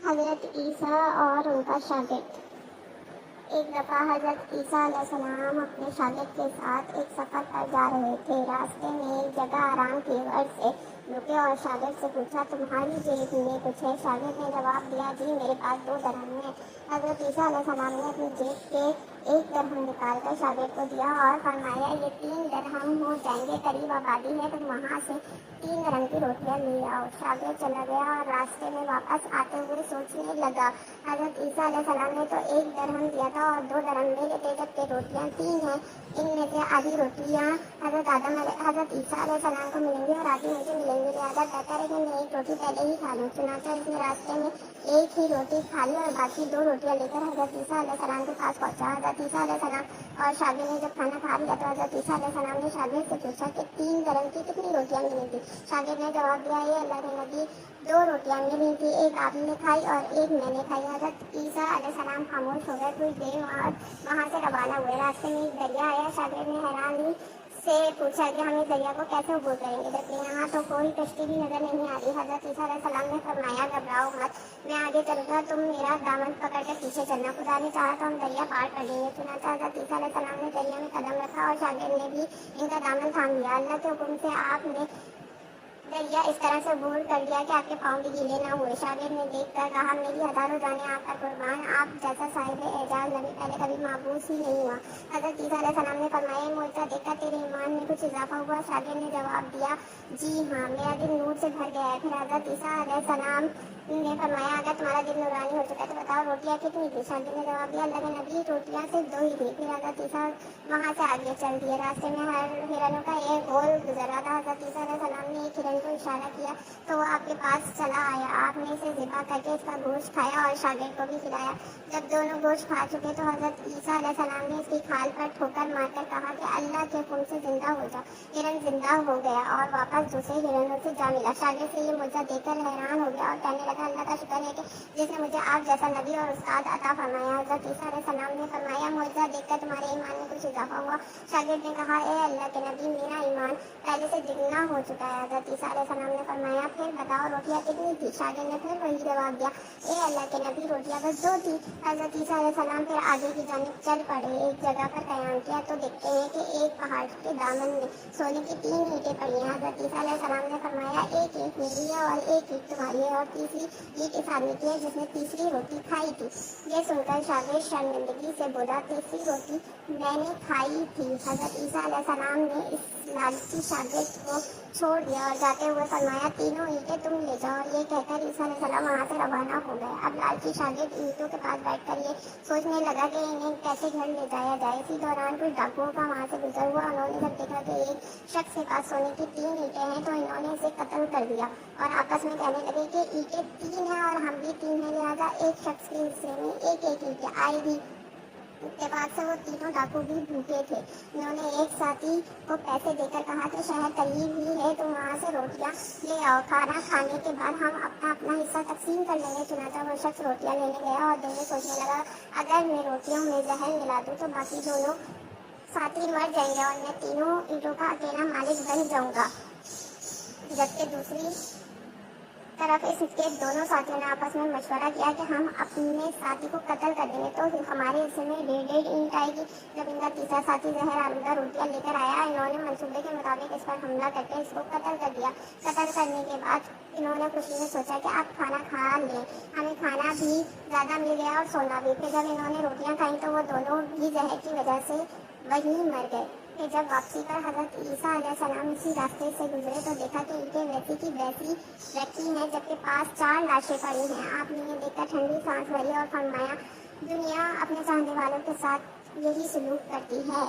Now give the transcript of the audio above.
حضرت عیسیٰ اور ان کا شاگرد۔ ایک دفعہ حضرت عیسیٰ علیہ السلام اپنے شاگرد کے ساتھ ایک سفر پر جا رہے تھے۔ راستے میں ایک جگہ آرام کی غرض سے رکے اور شاگرد سے پوچھا، تمہاری جیب میں کچھ ہے؟ شاگرد نے جواب دیا، جی میرے پاس 2 درہم ہیں۔ حضرت عیسیٰ علیہ السلام نے اپنی جیب کے 1 درہم نکال کر شاگرد کو دیا اور فرمایا، یہ 3 درہم ہو جائیں گے، قریب آبادی ہے، تم وہاں سے 3 رنگ کی روٹیاں لے آؤ۔ شاگرد چلا گیا اور راستے میں واپس آتے ہوئے سوچنے لگا، حضرت عیسیٰ علیہ السلام نے تو 1 درہم دیا تھا اور 2 درہم لے لیتے، جبکہ روٹیاں 3 ہیں، ان میں سے آدھی روٹیاں حضرت عیسیٰ علیہ السلام کو ملیں گی اور آدھی مجھے ملیں گی، لہٰذا بہتر ہے کہ میں 1 روٹی پہلے ہی کھا لوں۔ چنانچہ اس نے راستے میں 1 ہی روٹی کھا لی اور باقی 2 روٹیاں لے کر حضرت عیسیٰ علیہ السلام کے پاس پہنچا۔ حضرت عیسیٰ علیہ السلام اور شاگرد نے جب کھانا کھا لیا تو حضرت عیسیٰ علیہ السلام نے شاگرد سے پوچھا کہ 3 درہم کی کتنی روٹیاں ملیں گی؟ شاگرد نے جواب دیا، یہ اللہ کے نبی 2 روٹیاں ملی تھی، 1 آپ نے کھائی اور 1 میں نے کھائی۔ حضرت عیسیٰ علیہ السلام خاموش ہو گئے، کچھ دیر وہاں سے روانہ ہوئے۔ راستے میں ایک دریا آیا۔ شاگرد نے حیرانی سے پوچھا کہ ہم اس دریا کو کیسے عبور کریں گے، جبکہ یہاں تو کوئی کشتی بھی نظر نہیں آ رہی۔ حضرت عیسیٰ علیہ السلام نے فرمایا، گھبراؤ مت، میں آگے چلوں گا، تم میرا دامن پکڑ کر پیچھے چلنا، خدا نے چاہا تو ہم دریا پار کر لیں گے۔ چنانچہ حضرت عیسیٰ علیہ السلام نے دریا میں قدم رکھا اور شاگرد نے بھی ان کا دامن تھام لیا۔ اللہ کے حکم سے آپ نے دریا اس طرح سے عبور کر لیا کہ آپ کے پاؤں بھی گیلے نہ ہوئے۔ شاگرد نے دیکھ کر کہا، میری ہزاروں جانیں آپ پر قربان، آپ جیسا صاحب اعجاز نبی پہلے کبھی معبوس ہی نہیں ہوا۔ حضرت عیسیٰ علیہ السلام نے فرمایا، یہ معجزہ دیکھ کر تیرے ایمان میں کچھ اضافہ ہوا؟ شاگرد نے جواب دیا، جی ہاں، میرا دل نور سے بھر گیا ہے۔ پھر حضرت عیسیٰ علیہ السلام نے فرمایا، اگر تمہارا دل نورانی ہو چکا ہے تو بتاؤ روٹیاں کتنی تھی؟ شاگرد نے جواب دیا، اللہ کے نبی روٹیاں صرف 2 ہی تھی۔ پھر حضرت عیسیٰ وہاں سے آگے چل دیے۔ راستے میں ہرنوں کا ایک گول گزر رہا تھا۔ حضرت عیسیٰ علیہ السلام نے ایک ہرن کو اشارہ کیا تو وہ آپ کے پاس چلا آیا۔ آپ نے اسے ذبح کر کے اس کا گوشت کھایا اور شاگرد کو بھی کھلایا۔ جب دونوں گوشت کھا چکے تو حضرت عیسیٰ علیہ السلام نے اس کی کھال پر ٹھوکر مار کر کہا کہ اللہ کے حکم سے زندہ ہو جا۔ ہرن زندہ ہو گیا اور واپس دوسرے ہرنوں سے جا ملا۔ شاگرد سے یہ معجزہ دیکھ کر حیران ہو گیا اور کہنے لگا، اللہ کا شکر ہے کہ جس نے مجھے آپ جیسا نبی اور استاد عطا فرمایا۔ حضرت عیسیٰ علیہ السلام نے فرمایا، معجزہ دیکھ کر تمہارے ایمان میں کچھ اضافہ ہوا؟ شاگرد نے کہا، اے اللہ کے نبی، میرا ایمان پہلے سے دگنا ہو چکا ہے۔ حضرت عیسیٰ علیہ السلام نے فرمایا، پھر بتاؤ روٹیاں کتنی تھی؟ شاگرد نے پھر وہی جواب دیا، اے اللہ کے نبی، روٹیاں بس 2 تھی۔ حضرت عیسیٰ علیہ السلام پھر آگے کی جانب چل پڑے۔ ایک جگہ پر قیام کیا تو دیکھتے ہیں کہ ایک پہاڑ کے دامن میں سونے کی 3 اینٹیں پڑی ہیں۔ حضرت عیسیٰ علیہ السلام نے فرمایا، ایک اینٹ میری ہے اور ایک اینٹ تمہاری ہے اور تیسری اینٹ اس آدمی کی ہے جس نے تیسری روٹی کھائی تھی۔ یہ سن کر شاگرد شرمندگی سے بولا، تیسری روٹی میں نے کھائی تھی۔ حضرت عیسیٰ علیہ السلام نے اس لالچی شاگرد کو چھوڑ دیا اور جاتے ہوئے فرمایا، 3 اینٹیں تم لے جاؤ۔ اور یہ کہہ کر عیسیٰ علیہ السلام وہاں سے روانہ ہو گئے۔ اب لالچی شاگرد اینٹوں کے پاس بیٹھ کر یہ سوچنے لگا کہ انہیں کیسے گھر لے جایا جائے۔ اسی دوران کچھ ڈاکوؤں کا وہاں سے گزر ہوا۔ انہوں نے جب دیکھا کہ ایک شخص کے پاس سونے کی 3 اینٹیں ہیں تو انہوں نے اسے قتل کر دیا اور آپس میں کہنے لگے کہ اینٹیں 3 ہیں اور ہم بھی 3 ہیں، لہٰذا ایک شخص کے حصے میں ایک اینٹ آئے گی۔ اتفاق سے وہ تینوں ڈاکو بھی بھوکے تھے۔ انہوں نے ایک ساتھی کو پیسے دے کر کہا کہ شہر قریب ہی ہے، تم وہاں سے روٹیاں لے آؤ، کھانا کھانے کے بعد ہم اپنا حصہ تقسیم کر لیں گے۔ چنانچہ وہ شخص روٹیاں لینے گیا اور دل میں سوچنے لگا، اگر میں روٹیوں میں زہر ملا دوں تو باقی دونوں ساتھی مر جائیں گے اور میں تینوں اینٹوں کا اکیلا مالک بن جاؤں گا۔ جبکہ دوسری طرف اس کے دونوں ساتھیوں نے آپس میں مشورہ کیا کہ ہم اپنے ساتھی کو قتل کر دیں گے تو ہمارے حصے میں 1.5 اینٹ آئے گی۔ جب ان کا تیسرا ساتھی زہر آلودہ روٹیاں لے کر آیا، انہوں نے منصوبے کے مطابق اس پر حملہ کر کے اس کو قتل کر دیا۔ قتل کرنے کے بعد انہوں نے خوشی میں سوچا کہ آپ کھانا کھا لیں، ہمیں کھانا بھی زیادہ مل گیا اور سونا بھی۔ پھر جب انہوں نے روٹیاں کھائیں تو وہ دونوں بھی زہر کی وجہ سے وہیں مر گئے۔ پھر جب واپسی پر حضرت عیسیٰ علیہ السلام اسی راستے سے گزرے تو دیکھا کہ اینٹیں ویسی کی ویسی رکھی ہیں جبکہ پاس 4 لاشیں پڑی ہیں۔ آپ نے یہ دیکھ کر ٹھنڈی سانس بھری اور فرمایا، دنیا اپنے چاہنے والوں کے ساتھ یہی سلوک کرتی ہے۔